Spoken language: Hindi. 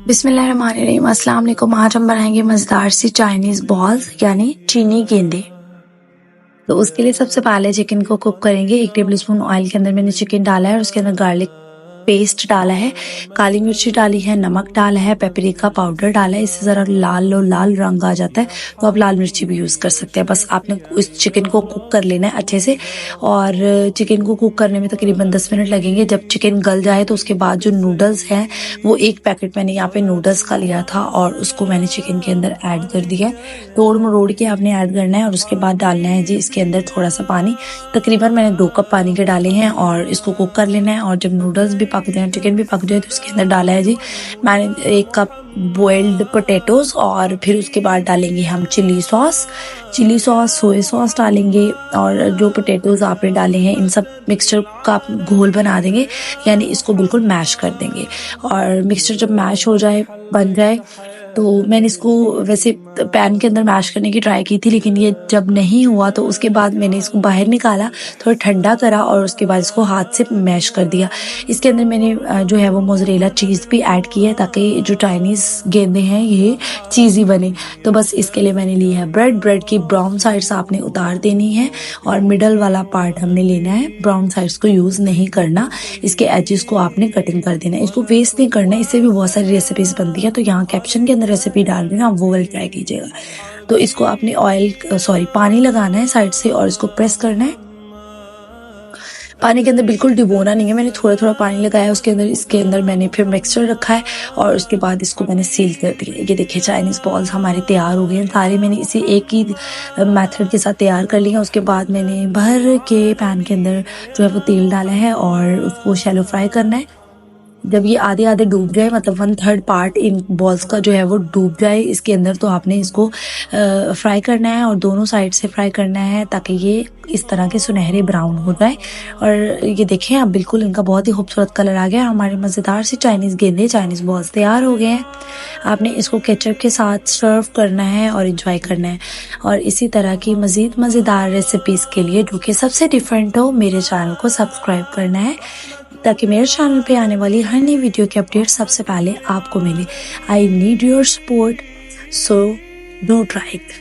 बिस्मिल्लाहिर्रहमानिर्रहीम। अस्सलाम वालेकुम। आज हम बनाएंगे मज़ेदार सी चाइनीज़ बॉल्स यानी चीनी गेंदे। तो उसके लिए सबसे पहले चिकन को कुक करेंगे। 1 टेबलस्पून ऑयल के अंदर मैंने चिकन डाला है और उसके अंदर गार्लिक पेस्ट डाला है, काली मिर्ची डाली है, नमक डाला है, पेपरिका पाउडर डाला है। इससे ज़रा लाल रंग आ जाता है तो आप लाल मिर्ची भी यूज़ कर सकते हैं। बस आपने इस चिकन को कुक कर लेना है अच्छे से। और चिकन को कुक करने में तकरीबन 10 मिनट लगेंगे। जब चिकन गल जाए तो उसके बाद जो नूडल्स हैं वो 1 पैकेट मैंने यहाँ पे नूडल्स का लिया था और उसको मैंने चिकन के अंदर ऐड कर दिया है। तोड़ मरोड़ के आपने ऐड करना है और उसके बाद डालना है जी इसके अंदर थोड़ा सा पानी। तकरीबन मैंने 2 कप पानी के डाले हैं और इसको कुक कर लेना है। और जब नूडल्स भी पक जाए, चिकन भी पक जाए तो उसके अंदर डाला है जी मैंने 1 कप बॉइल्ड पोटैटोज। और फिर उसके बाद डालेंगे हम चिली सॉस, सोया सॉस डालेंगे। और जो पोटैटोज आपने डाले हैं इन सब मिक्सचर का आप घोल बना देंगे, यानी इसको बिल्कुल मैश कर देंगे। और मिक्सचर जब मैश हो जाए, बन जाए, तो मैंने इसको वैसे पैन के अंदर मैश करने की ट्राई की थी, लेकिन ये जब नहीं हुआ तो उसके बाद मैंने इसको बाहर निकाला, थोड़ा ठंडा करा और उसके बाद इसको हाथ से मैश कर दिया। इसके अंदर मैंने जो है वो मोज़रेला चीज़ भी ऐड की है ताकि जो चाइनीज़ गेंदे हैं ये चीज़ी बने। तो बस इसके लिए मैंने ली है ब्रेड की ब्राउन साइड्स आपने उतार देनी है और मिडल वाला पार्ट हमने लेना है। ब्राउन साइड्स को यूज़ नहीं करना, इसके एजेस को आपने कटिंग कर देना है। इसको वेस्ट नहीं करना, इससे भी बहुत सारी रेसिपीज़ बनती है। तो यहाँ कैप्शन के अंदर रेसिपी डाल देना, आप वो वाली ट्राई कीजिएगा। तो इसको आपने पानी लगाना है साइड से और इसको प्रेस करना है। पानी के अंदर बिल्कुल डुबोना नहीं है, मैंने थोड़ा थोड़ा पानी लगाया उसके अंदर। इसके अंदर मैंने फिर मिक्सचर रखा है और उसके बाद इसको मैंने सील कर दिया। ये देखिए चाइनीज़ बॉल्स हमारे तैयार हो गए हैं सारे। मैंने इसे एक ही मेथड के साथ तैयार कर लिया। उसके बाद मैंने भर के पैन के अंदर जो है वो तेल डाला है और उसको शैलो फ्राई करना है। जब ये आधे आधे डूब जाए, मतलब 1/3 पार्ट इन बॉल्स का जो है वो डूब जाए इसके अंदर, तो आपने इसको फ्राई करना है और दोनों साइड से फ्राई करना है ताकि ये इस तरह के सुनहरे ब्राउन हो जाए। और ये देखें अब बिल्कुल इनका बहुत ही खूबसूरत कलर आ गया। हमारे मज़ेदार सी चाइनीज़ बॉल्स तैयार हो गए हैं। आपने इसको केचप के साथ सर्व करना है और इंजॉय करना है। और इसी तरह की मज़ीद मज़ेदार रेसिपीज़ के लिए जो कि सबसे डिफरेंट हो, मेरे चैनल को सब्सक्राइब करना है ताकि मेरे चैनल पे आने वाली हर नई वीडियो की अपडेट सबसे पहले आपको मिले। I need your support, so do try it.